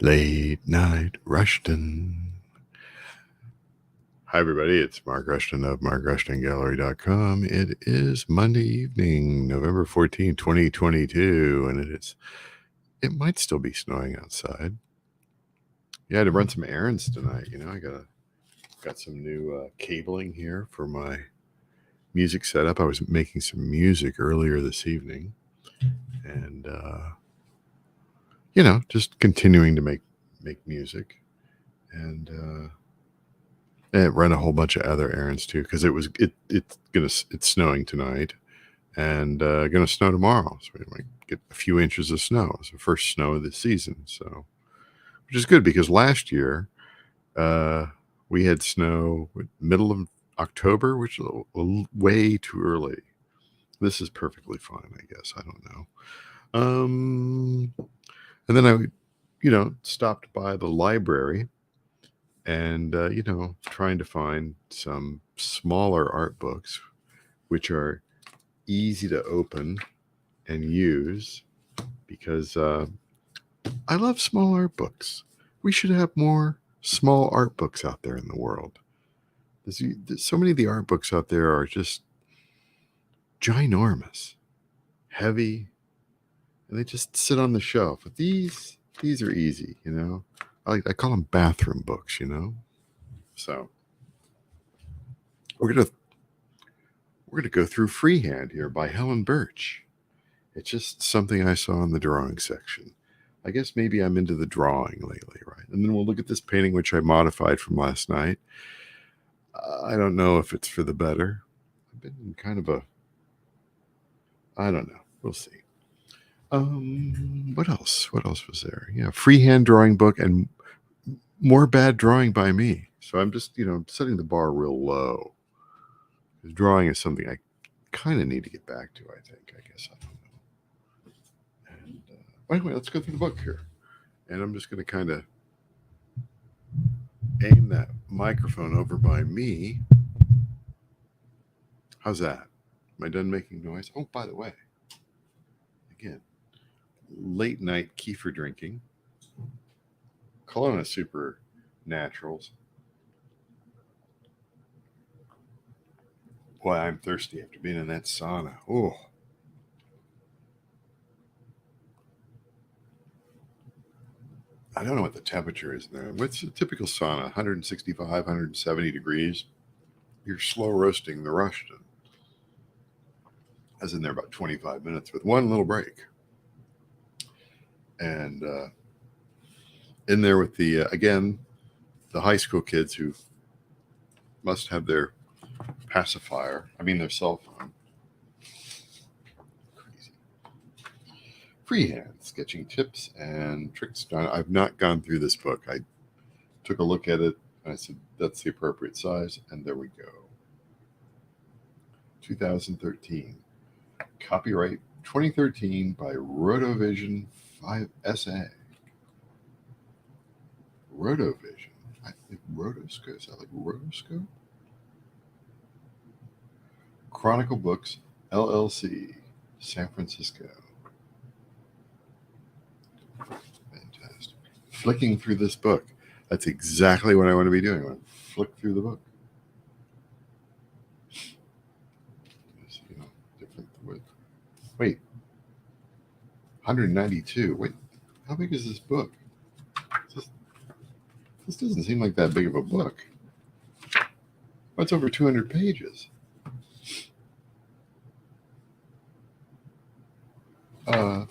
Late Night Rushton. Hi, everybody. It's Mark Rushton of markrushtongallery.com. It is Monday evening, November 14, 2022, and it might still be snowing outside. Yeah, I had to run some errands tonight. I got some new cabling here for my music setup. I was making some music earlier this evening, and just continuing to make music, and run a whole bunch of other errands too, because it's snowing tonight, and gonna snow tomorrow. So we might get a few inches of snow. It's the first snow of the season, so which is good because last year we had snow middle of October, which is way too early. This is perfectly fine, I guess. I don't know. And then I stopped by the library and, trying to find some smaller art books, which are easy to open and use, because I love small art books. We should have more small art books out there in the world. There's so many of the art books out there are just ginormous, heavy, and they just sit on the shelf. But these are easy, I call them bathroom books, So we're gonna go through Freehand here by Helen Birch. It's just something I saw in the drawing section. I guess maybe I'm into the drawing lately, right? And then we'll look at this painting, which I modified from last night. I don't know if it's for the better. I've been in kind of I don't know. We'll see. What else? What else was there? Yeah, freehand drawing book and more bad drawing by me. So I'm just, setting the bar real low. Because drawing is something I kind of need to get back to, I think. I guess. I don't know. And anyway, let's go through the book here. And I'm just going to kind of aim that microphone over by me. How's that? Am I done making noise? Oh, by the way, again, late night Kefir drinking. Kelowna Super Naturals. Boy, I'm thirsty after being in that sauna. Oh. I don't know what the temperature is there. What's a typical sauna? 165, 170 degrees. You're slow roasting the Rushton. I was in there about 25 minutes with one little break. And in there with the high school kids who must have their their cell phone. Crazy. Freehand, sketching tips and tricks. I've not gone through this book. I took a look at it and I said, that's the appropriate size. And there we go. 2013. Copyright 2013 by Rotovision 5SA. Rotovision. I think Rotoscope. Is that like Rotoscope? Chronicle Books, LLC, San Francisco. Fantastic. Flicking through this book. That's exactly what I want to be doing. I want to flick through the book. Different width. Wait. 192. Wait. How big is this book? This doesn't seem like that big of a book. That's over 200 pages.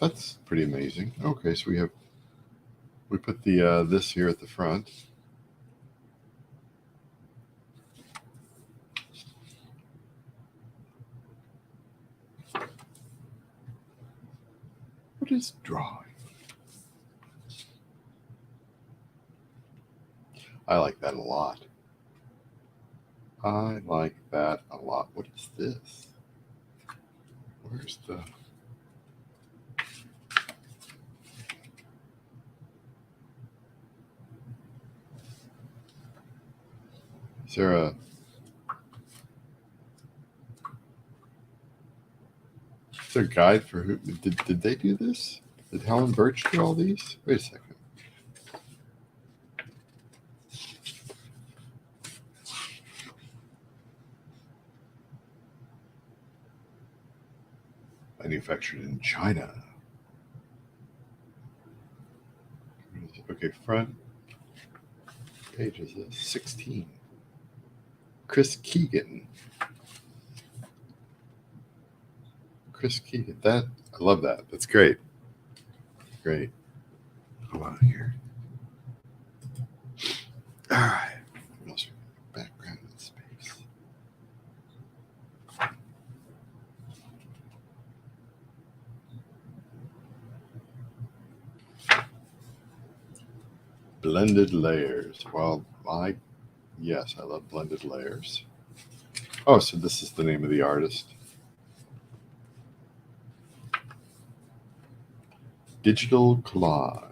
That's pretty amazing. Okay, so we put the this here at the front. What is drawing? I like that a lot. I like that a lot. What is this? Where's the... Is there a... Is there a guide for who... Did they do this? Did Helen Birch do all these? Wait a second. Manufactured in China. Okay, front page is 16. Chris Keegan. That I love that. That's great. Great. Hold on here. All right. Background and space. Blended layers. Well, yes, I love blended layers. Oh, so this is the name of the artist. Digital collage.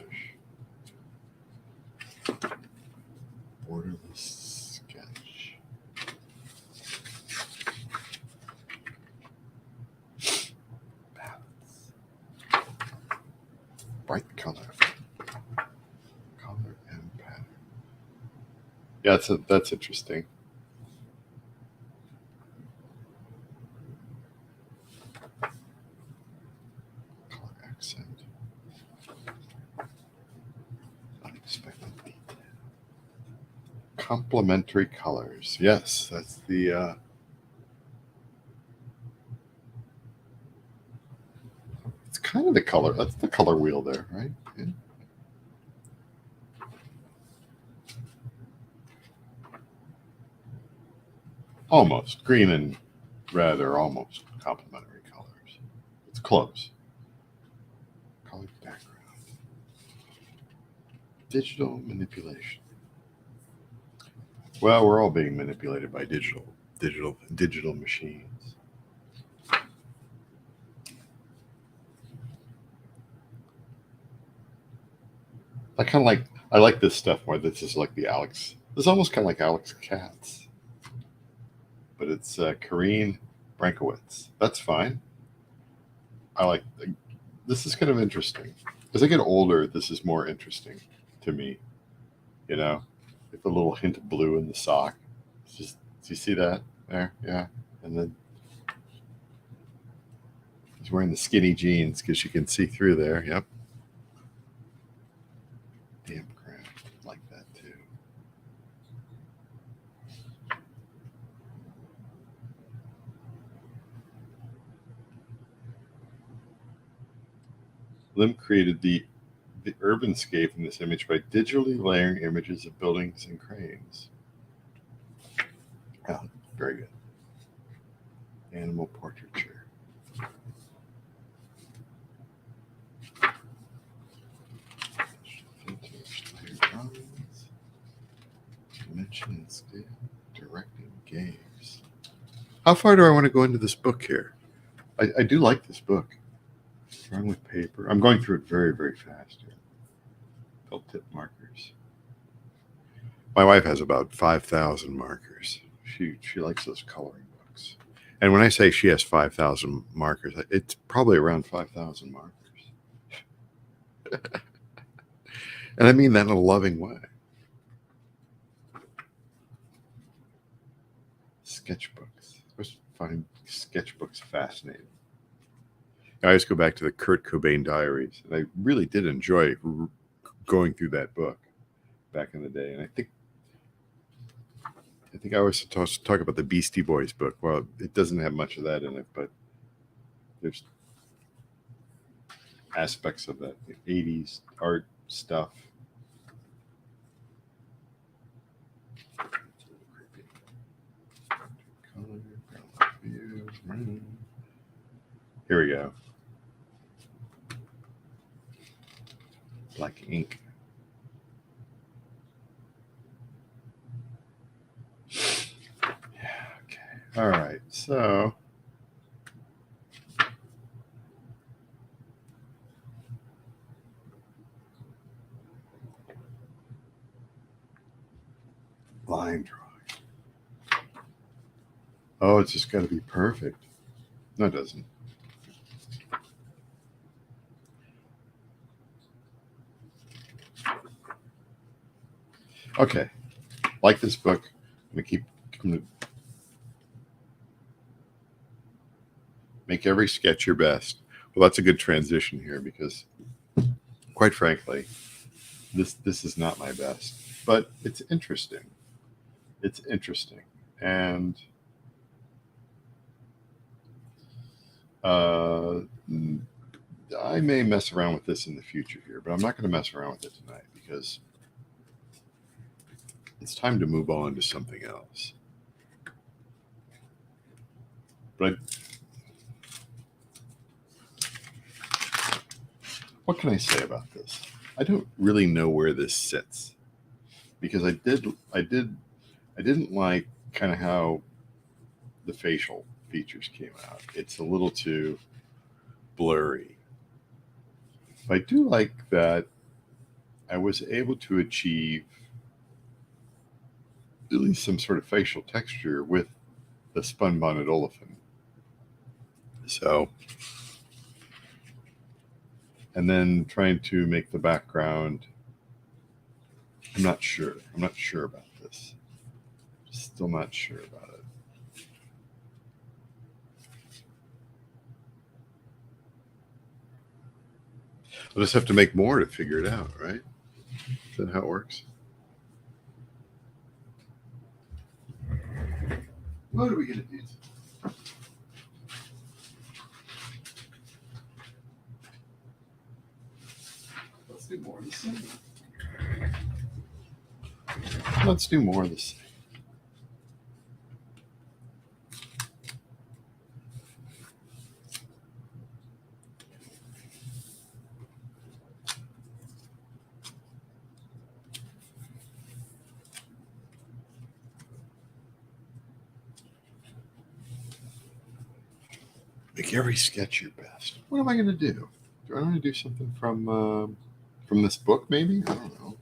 Borderless sketch. Balance. Bright color. Color and pattern. Yeah, that's interesting. Color accent. Unexpected detail. Complementary colors. Yes, that's the it's kind of the color. That's the color wheel there, right? Yeah. Almost. Green and red are almost complementary colors. It's close. Color background. Digital manipulation. Well, we're all being manipulated by digital machines. I like this stuff more. This is like the Alex. This is almost kind of like Alex Katz, but it's Karine Brankowitz. That's fine. This is kind of interesting. As I get older, this is more interesting to me. You know, with a little hint of blue in the sock. It's just, do you see that there? Yeah, and then he's wearing the skinny jeans because you can see through there. Yep. Damp craft, like that too. Lim created the urbanscape in this image by digitally layering images of buildings and cranes. Oh, very good. Animal portraiture. Dimension and scale. Directing gaze. How far do I want to go into this book here? I do like this book. Drawing with paper. I'm going through it very, very fast here. Felt tip markers. My wife has about 5,000 markers. She likes those coloring books. And when I say she has 5,000 markers, it's probably around 5,000 markers. And I mean that in a loving way. Sketchbooks. I always find sketchbooks fascinating. I always go back to the Kurt Cobain diaries, and I really did enjoy going through that book back in the day. And I think I always talk about the Beastie Boys book. Well, it doesn't have much of that in it, but there's aspects of that 80s art stuff. Here we go. Black ink. Yeah, okay. All right. So line drawing. Oh, it's just got to be perfect. No, it doesn't. Okay. Like this book. I'm going to make Make every sketch your best. Well, that's a good transition here because, quite frankly, this is not my best, but it's interesting. It's interesting, and I may mess around with this in the future here, but I'm not going to mess around with it tonight because it's time to move on to something else. But what can I say about this? I don't really know where this sits because I didn't like kind of how the facial features came out. It's a little too blurry. But I do like that I was able to achieve at least some sort of facial texture with the spun bonnet olefin. So, and then trying to make the background, I'm not sure. I'm not sure about this. Still not sure about it. I'll just have to make more to figure it out, right? Is that how it works? What are we going to do? Let's do more of the same. Let's do more of the same. Make every sketch your best. What am I going to do? Do I want to do something from this book, maybe? I don't know.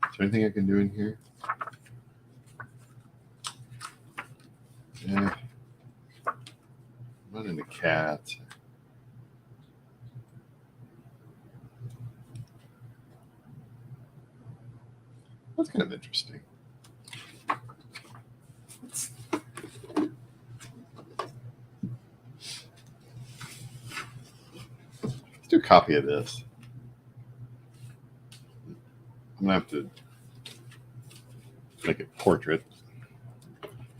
Is there anything I can do in here? Yeah. I'm not into cats. That's kind of interesting. Let's do a copy of this. I'm going to have to make it portrait,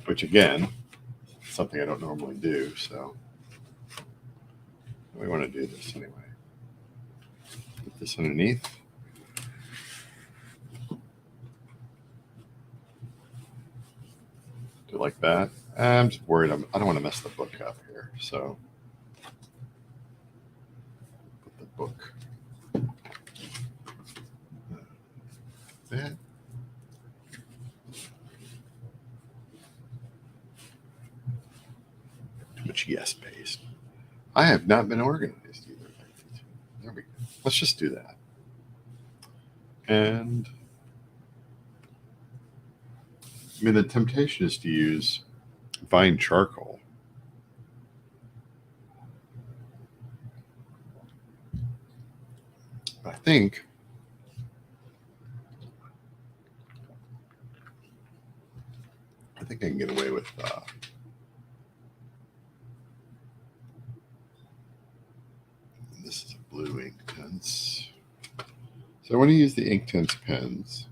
which again, is something I don't normally do, so we want to do this anyway. Put this underneath. Do it like that. I'm just worried I don't want to mess the book up here, so put the book there. Too much yes paste. I have not been organized either. There we go. Let's just do that. And I mean, the temptation is to use vine charcoal. But I think I can get away with this is a blue ink tense. So I want to use the ink tense pens.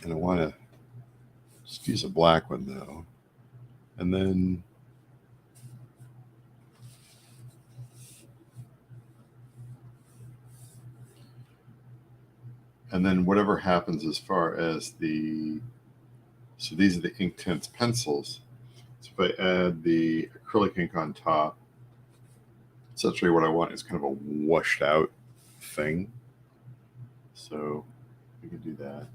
And I want to just use a black one though. And then whatever happens as far as so these are the ink tense pencils. So if I add the acrylic ink on top, essentially what I want is kind of a washed out thing. So we can do that.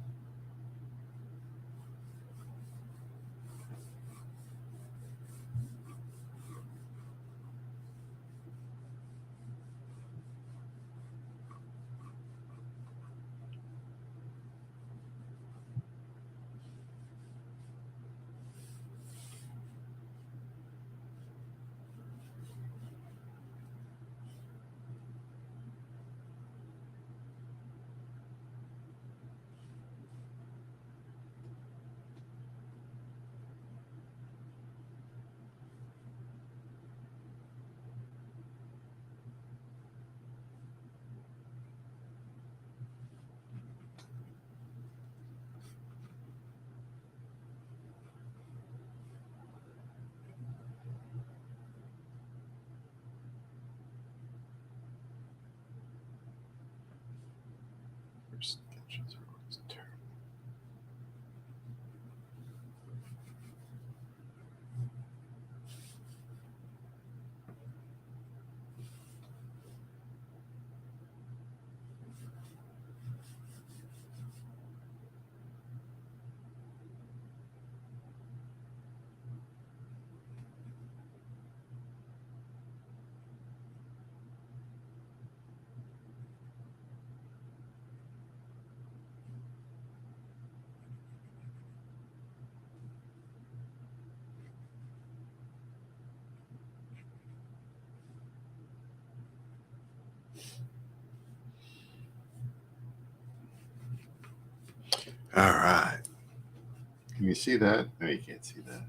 swatches are always terrible. All right. Can you see that? No, you can't see that.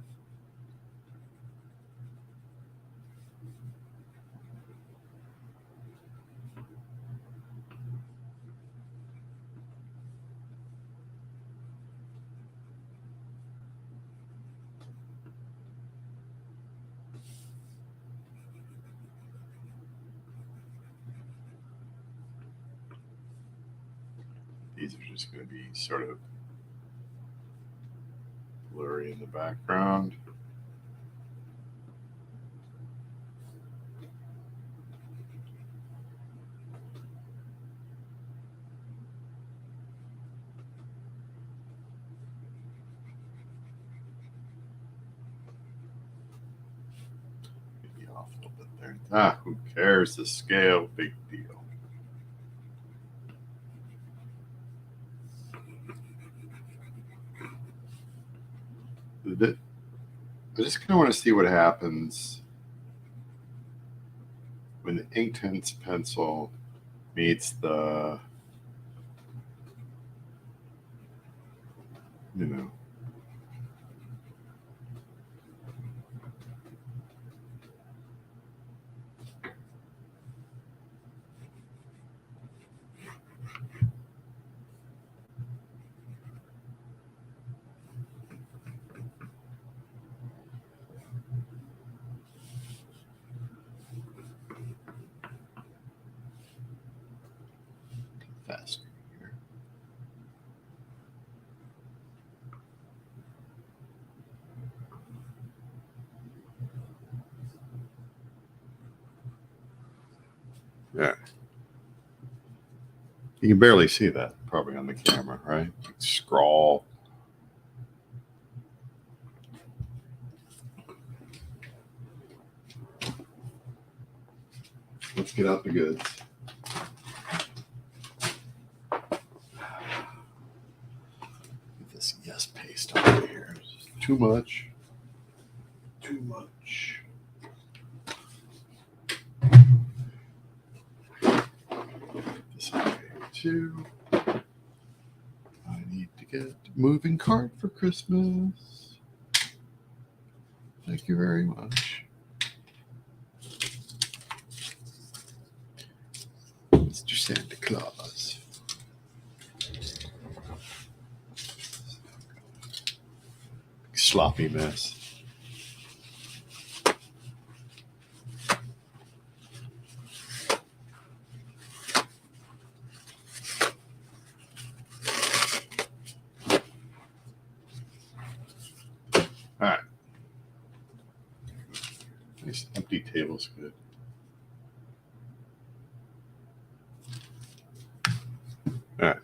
These are just going to be sort of blurry in the background. Maybe off a little bit there. Who cares? The scale, big deal. I just kind of want to see what happens when the Inktense pencil meets the, you know, faster here. Yeah. You can barely see that probably on the camera, right? Scrawl. Let's get out the goods. Get this yes paste over here. Too much. Too much. This over here too. I need to get moving cart for Christmas. Thank you very much. Mr. Santa Claus. Sloppy mess. All right. Nice empty table's good. All right.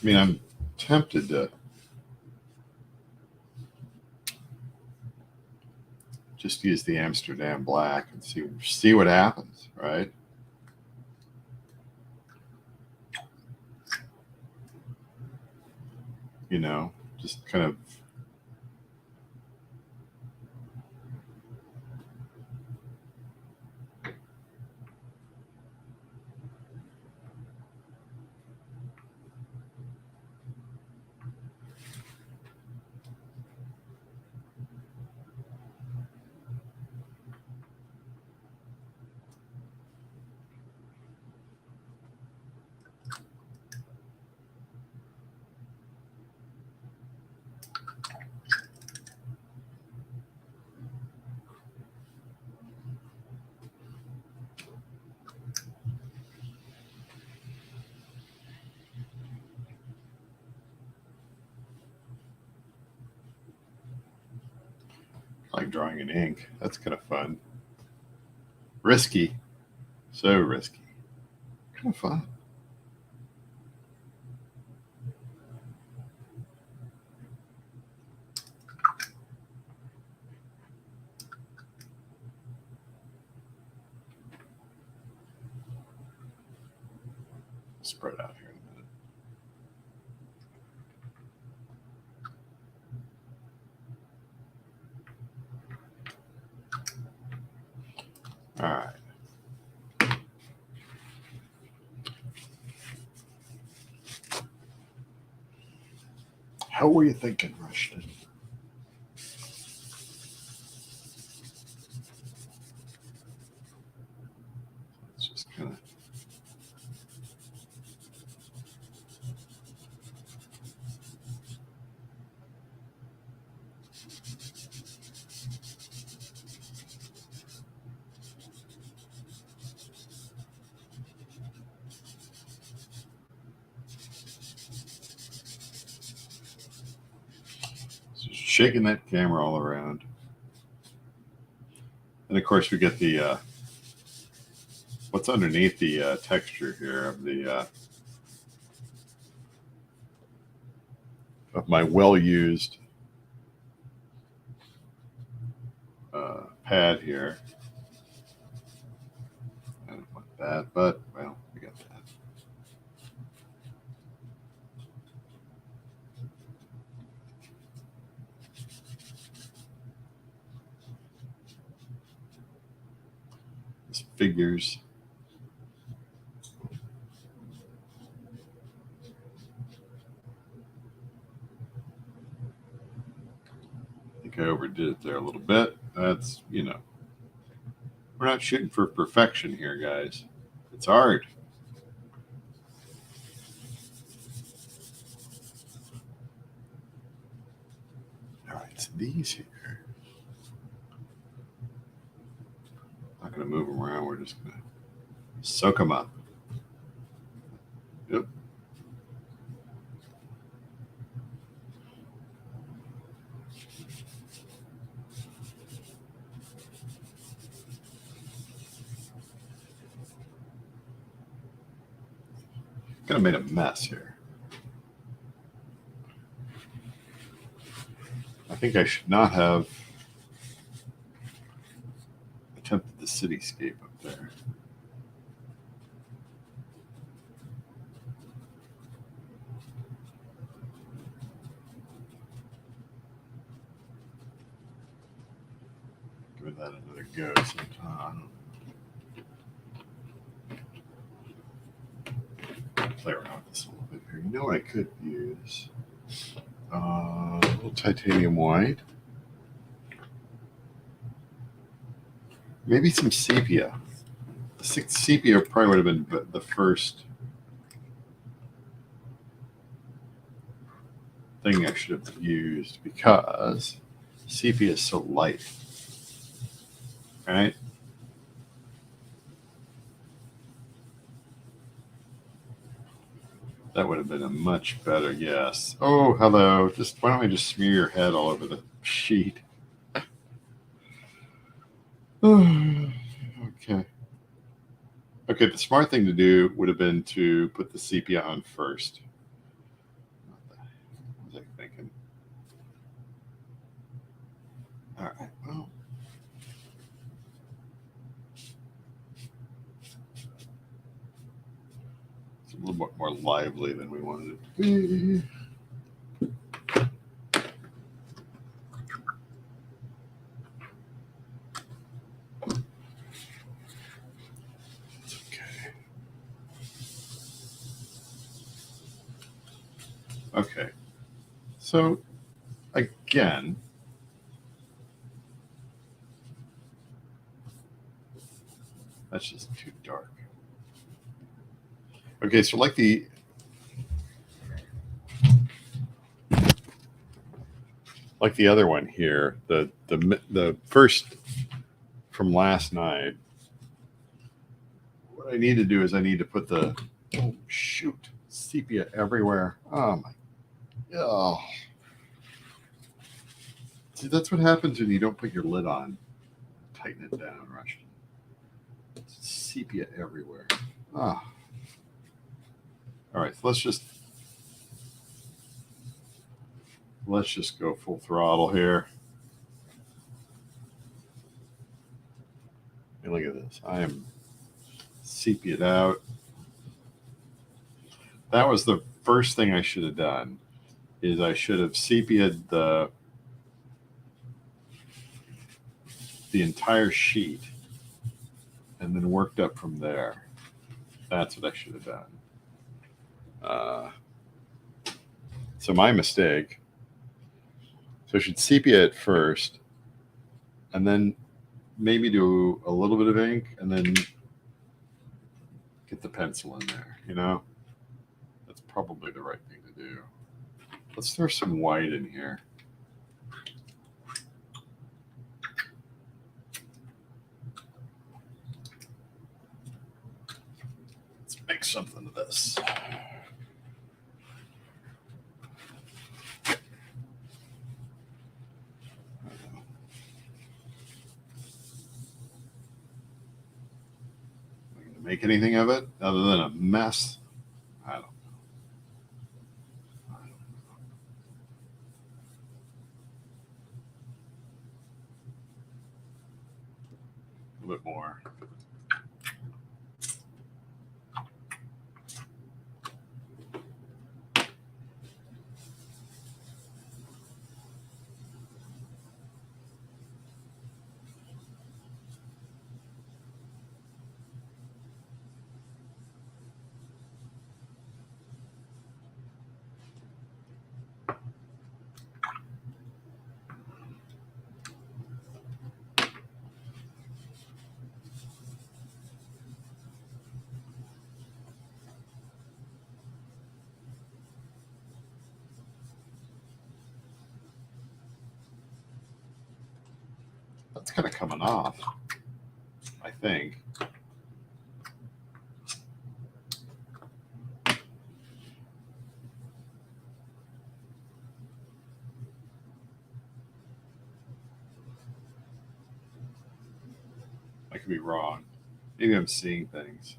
I mean, I'm tempted to just use the Amsterdam black and see what happens, right? You know, just kind of like drawing in ink. That's kind of fun. Risky. So risky. Kind of fun. Spread out here in a minute. All right. How were you thinking, Rushton? Let's just kind of. Shaking that camera all around. And of course we get the what's underneath the texture here of the of my well-used pad here. I don't want that, but well, we got that. These figures. I think I overdid it there a little bit. That's, you know, we're not shooting for perfection here, guys. It's art. All right, so these here. Not going to move them around. We're just going to soak them up. Yep. Kind of made a mess here. I think I should not have attempted the cityscape up there. Give that another go sometime. Play around with this a little bit here. You know what I could use? A little titanium white. Maybe some sepia. The sepia probably would have been the first thing I should have used because sepia is so light. Right? That would have been a much better yes. Oh, hello. Why don't we just smear your head all over the sheet? Okay. Okay, the smart thing to do would have been to put the sepia on first. What was I thinking? All right, well. It's a little bit more lively than we wanted it to be. Okay, so again, that's just too dark. Okay, so like the other one here, the first from last night, what I need to do is I need to put the sepia everywhere. Oh my. Oh, See, that's what happens when you don't put your lid on. Tighten it down, Rushton. It's sepia everywhere. Ah. All right, so let's just go full throttle here. And look at this. I am sepiaed out. That was the first thing I should have done. Is I should have sepiaed the entire sheet and then worked up from there. That's what I should have done. So my mistake. So I should sepia it first and then maybe do a little bit of ink and then get the pencil in there, you know? That's probably the right thing to do. Let's throw some white in here. Let's make something of this. Make anything of it other than a mess? I don't know. A little bit more. That's kind of coming off, I think. I could be wrong. Maybe I'm seeing things.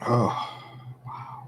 Oh, wow.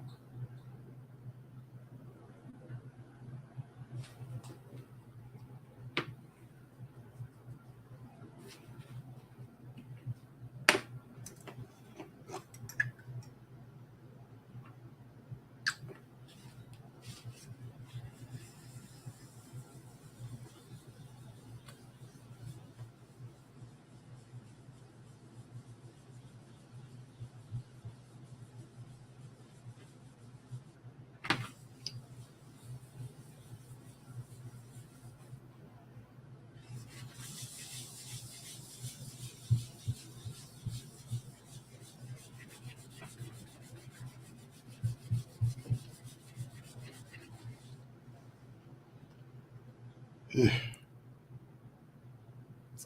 This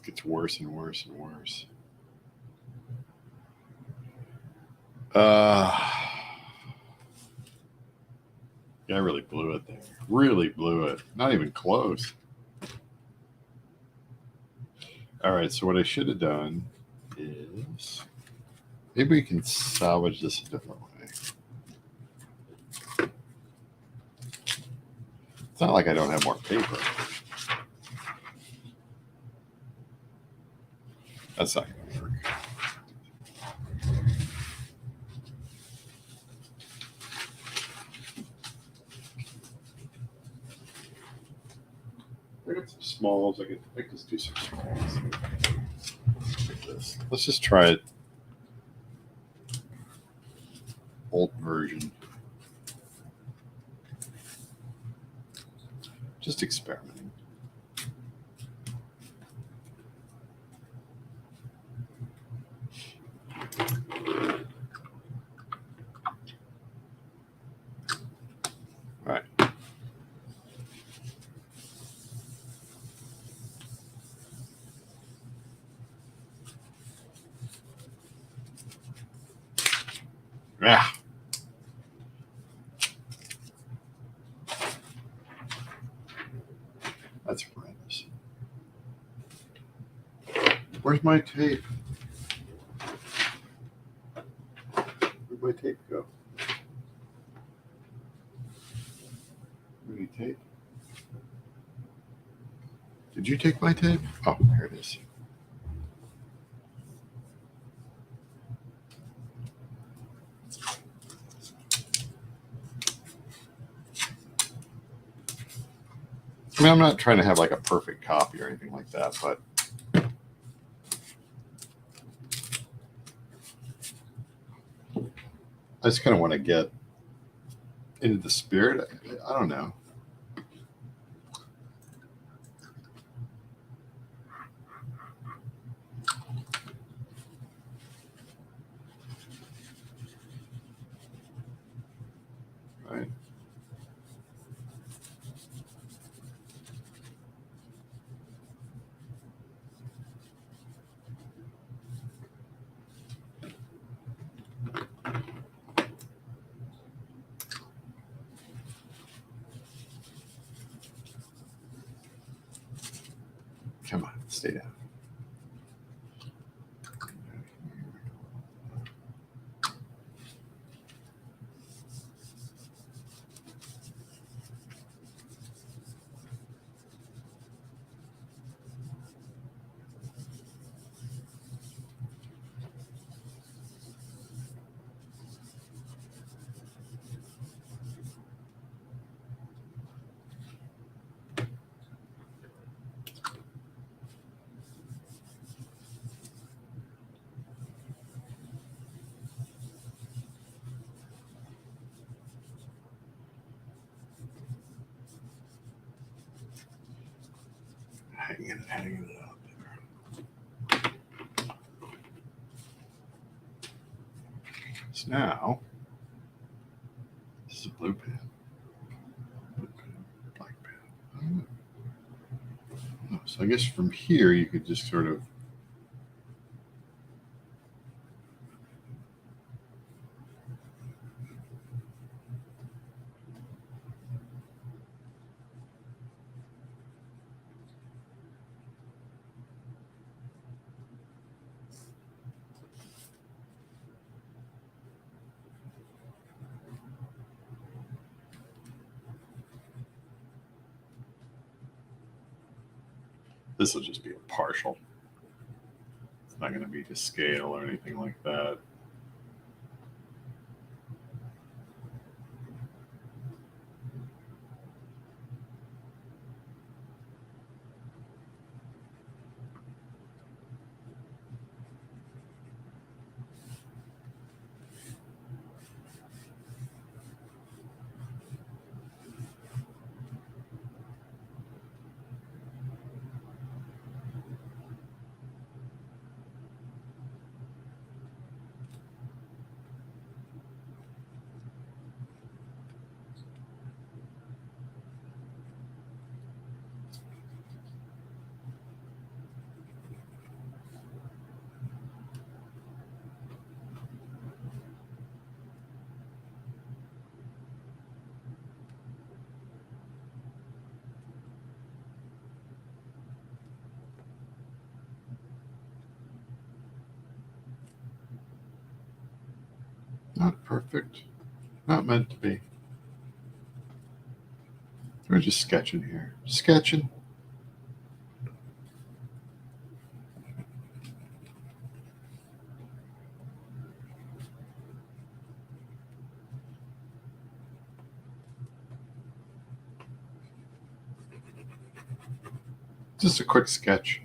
gets worse and worse and worse. Yeah, I really blew it there. Really blew it. Not even close. All right, so what I should have done is maybe we can salvage this a different way. It's not like I don't have more paper. That's not going to work. I got some smalls. I could just do some smalls. Like this. Let's just try it. Old version. Just experimenting. All right. Ah. That's horrendous. Where's my tape? Where'd my tape go? Any tape? Did you take my tape? Oh, here it is. I mean, I'm not trying to have like a perfect copy or anything like that, but I just kind of want to get into the spirit. I don't know. Right. Come on, stay down. Hanging it out there. So now, this is a blue pen. Blue pen, black pen. Oh, so I guess from here you could just sort of this will just be a partial. It's not going to be to scale or anything like that. Not perfect. Not meant to be. We're just sketching here. Sketching. Just a quick sketch.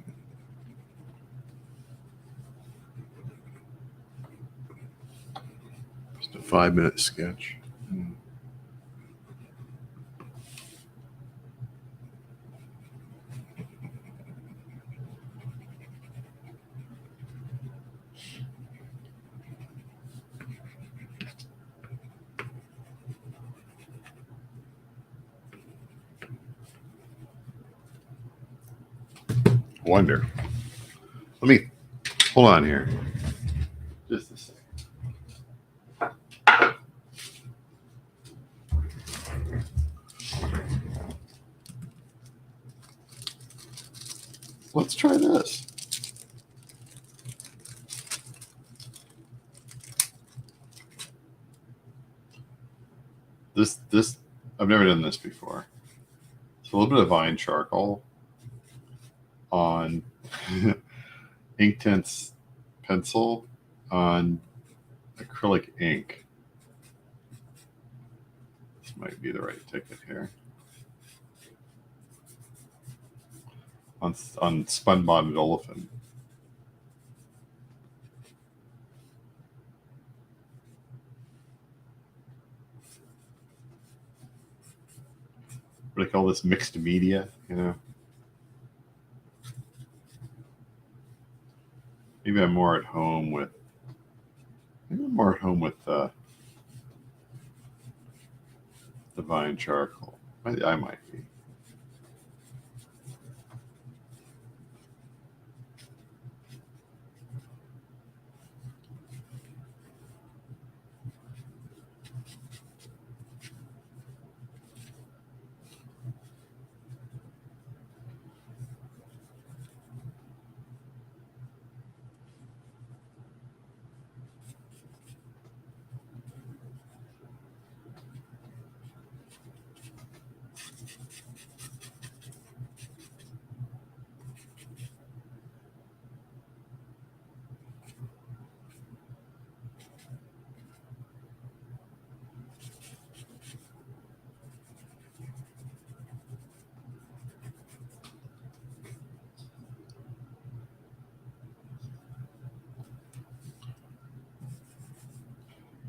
Just a 5-minute sketch. Wonder. Let me hold on here. Just a second. let's try this. This I've never done this before. It's a little bit of vine charcoal on Inktense pencil on acrylic ink. This might be the right ticket here. On spun bonded olefin. What do they call this? Mixed media, you know? Maybe I'm more at home with. Maybe I'm more at home with the vine charcoal. I might be.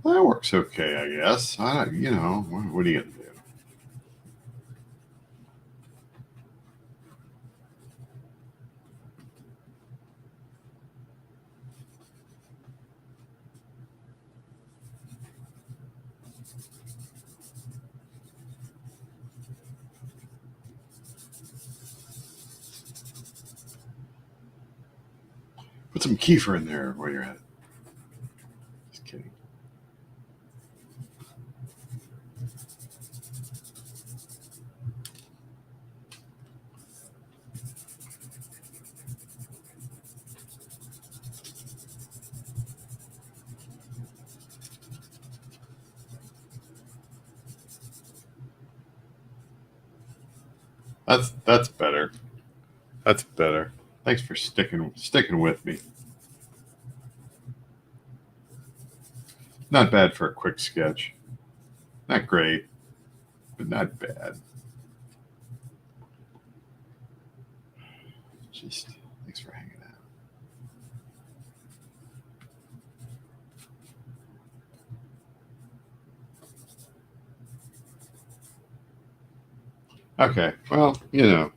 That works okay, I guess. You know, what are you gonna do? Put some Kefir in there while you're at it. Just kidding. That's better. That's better. Thanks for sticking with me. Not bad for a quick sketch. Not great, but not bad. Just thanks for hanging out. Okay, well, you know.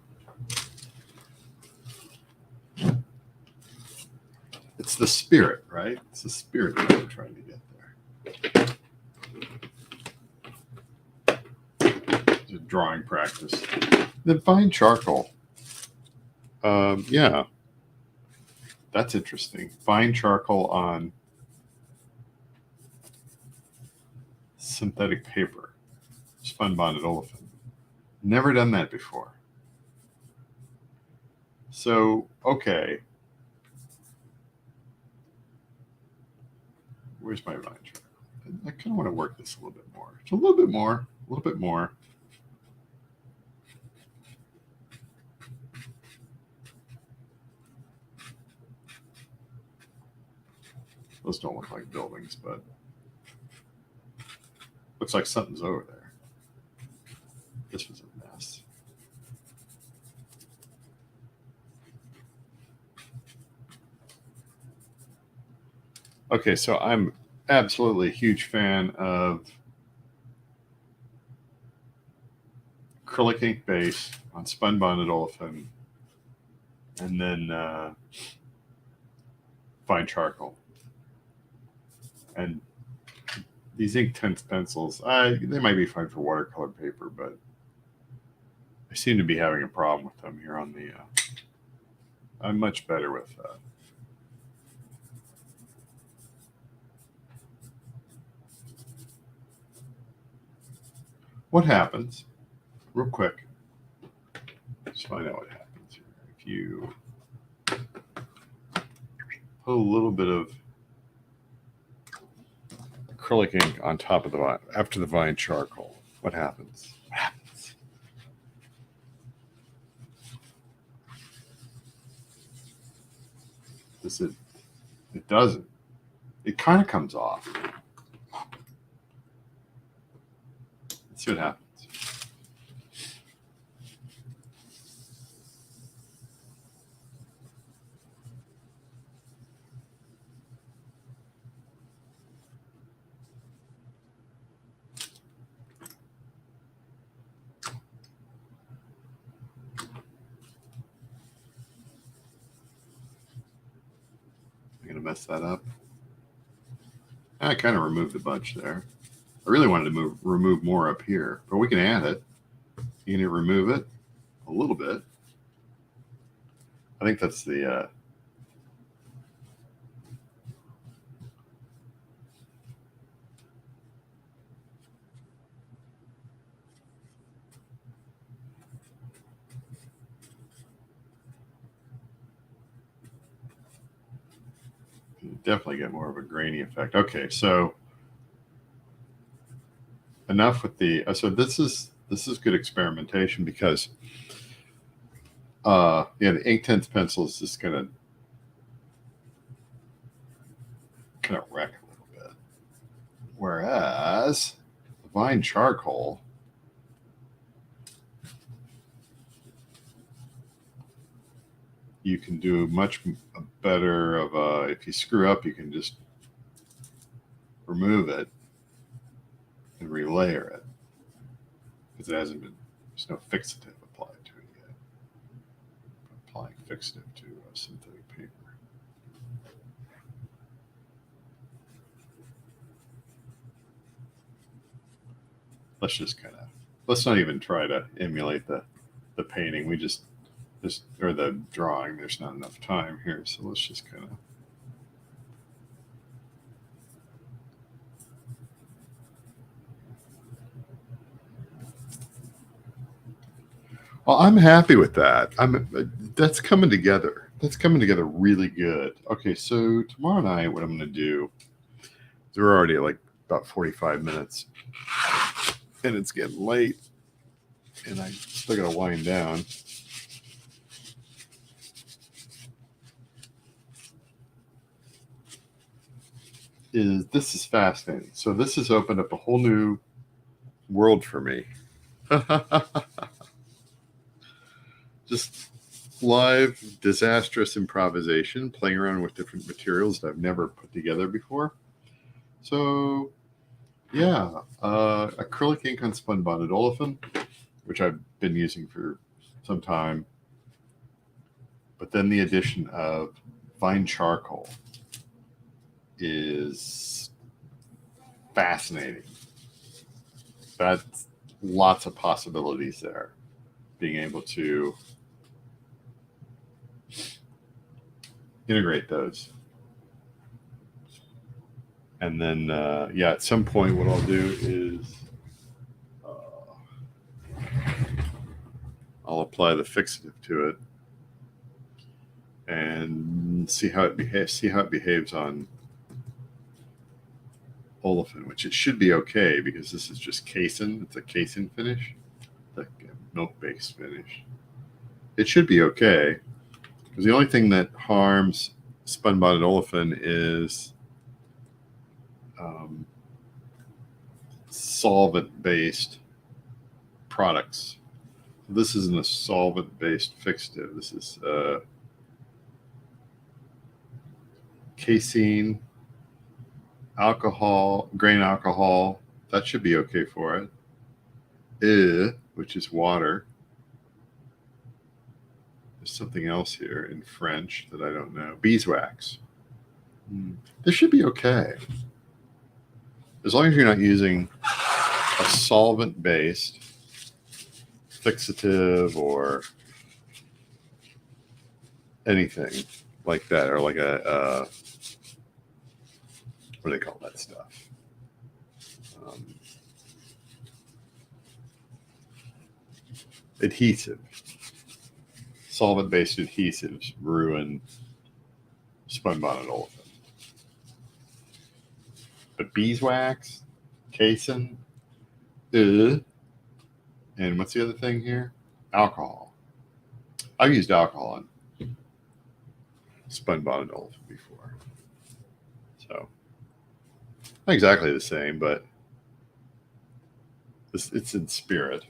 It's the spirit, right? It's the spirit that I'm trying to get there. It's a drawing practice. The fine charcoal. Yeah. That's interesting. Fine charcoal on synthetic paper. Spun bonded olefin. Never done that before. So, okay. Where's my vine charcoal? I kind of want to work this a little bit more. Just a little bit more. A little bit more. Those don't look like buildings, but looks like something's over there. This was a mess. Okay, so I'm absolutely a huge fan of acrylic ink base on spun bonded olefin, and then fine charcoal. And these Inktense pencils, they might be fine for watercolor paper, but I seem to be having a problem with them here on the. I'm much better with. What happens? Real quick. Let's find out what happens here. If you put a little bit of acrylic ink on top of the vine, after the vine charcoal. What happens? What happens? It doesn't. It kind of comes off. Let's see what happens. I'm going to mess that up. I kind of removed a bunch there. I really wanted to remove more up here, but we can add it. You can remove it a little bit. I think that's the definitely get more of a grainy effect. Okay, so enough with the. So this is good experimentation because yeah, the Inktense pencil is just gonna kind of wreck a little bit, whereas the vine charcoal. You can do much better of if you screw up, you can just remove it and relayer it because it hasn't been, there's no fixative applied to it yet. Applying fixative to synthetic paper. Let's not even try to emulate the painting. We just or the drawing. There's not enough time here, so let's just kind of. Well, I'm happy with that. That's coming together. That's coming together really good. Okay, so tomorrow night, what I'm going to do is we're already at like about 45 minutes, and it's getting late, and I still got to wind down. This is fascinating. So this has opened up a whole new world for me. Just live disastrous improvisation, playing around with different materials that I've never put together before. So yeah, acrylic ink on spun bonded olefin, which I've been using for some time. But then the addition of vine charcoal is fascinating. That's lots of possibilities there. Being able to integrate those. And then, yeah, at some point what I'll do is I'll apply the fixative to it and see how it behaves on olefin, which it should be okay because this is just casein. It's a casein finish, like a milk-based finish. It should be okay because the only thing that harms spun bonded olefin is solvent-based products. This isn't a solvent-based fixative. This is casein, alcohol, grain alcohol. That should be okay for it. Which is water. There's something else here in French that I don't know. Beeswax. This should be okay. As long as you're not using a solvent-based fixative or anything like that, or like a what do they call that stuff? Adhesive. Solvent-based adhesives ruin spun-bonded olefin. But beeswax, casein, and what's the other thing here? Alcohol. I've used alcohol on spun-bonded olefin before. So, not exactly the same, but it's in spirit.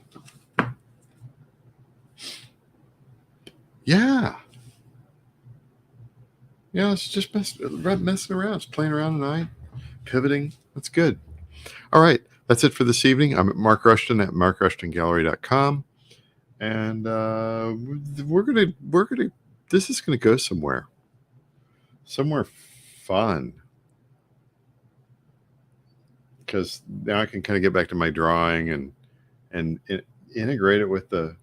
Yeah. Yeah, it's just messing around. It's playing around tonight, pivoting. That's good. All right. That's it for this evening. I'm at Mark Rushton at markrushtongallery.com. And this is gonna go somewhere fun, because now I can kind of get back to my drawing and integrate it with the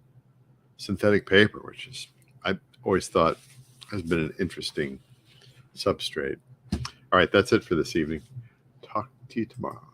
synthetic paper, which is I've always thought has been an interesting substrate. All right, that's it for this evening. Talk to you tomorrow.